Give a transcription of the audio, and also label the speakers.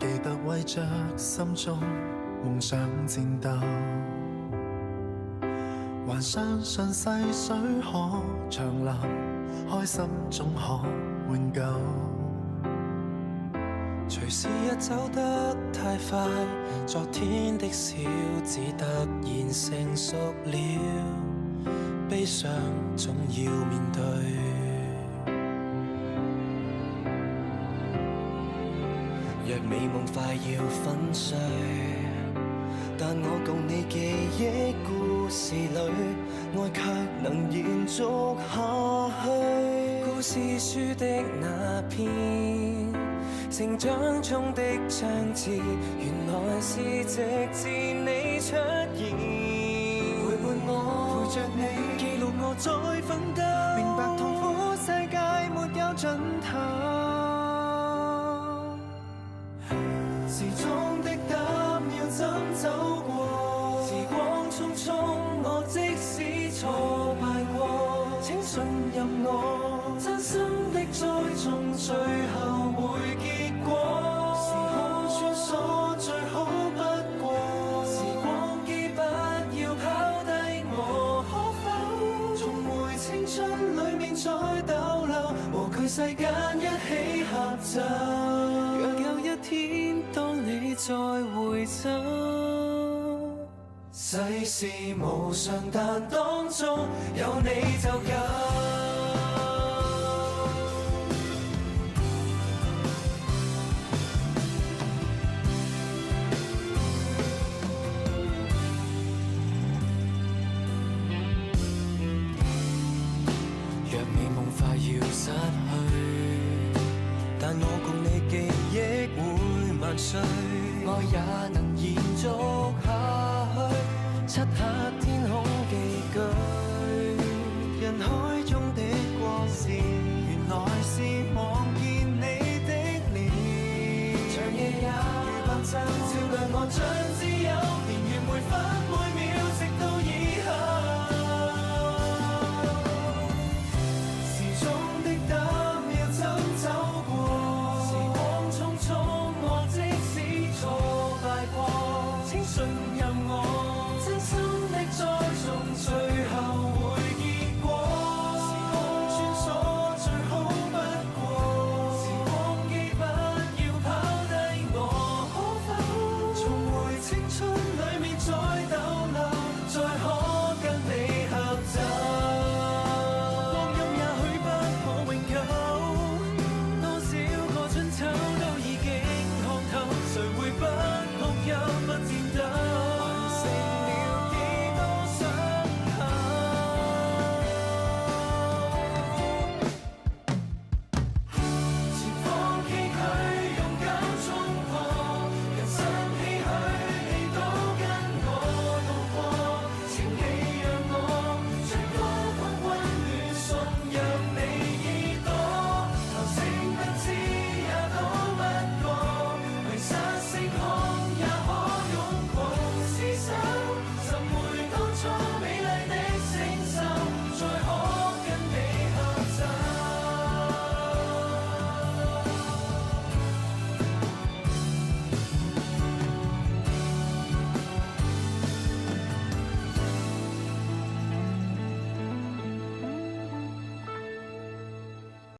Speaker 1: 記得為着心中夢想戰鬥，還相信細水可長流，開心總可永久。
Speaker 2: 隨時日走得太快，昨天的小子突然成熟了，悲傷總要面對。若美夢快要粉碎，但我共你記憶故事裏，愛卻能延續下去。故事書的那篇，成長中的章節，原來是直至你出現，陪伴我，陪着你，記錄我在奮鬥，明白痛苦世界沒有盡頭。時鐘的膽要怎走過？時光匆匆，我即使挫敗過，請信任我，真心的栽種最後會結果。時空穿梭最好不過，時光機不要拋低我，可否重回青春裡面再逗留，和佢世間一起合奏。若有一天當你再回首，世事無常，但當中有你就夠。若美夢快要失去，但我共你記憶會萬歲，愛也能延續下去。漆黑天空寄居，人海中的光線，原來是望見你的臉。長夜也如白晝，照亮我像自由，年月每分每秒。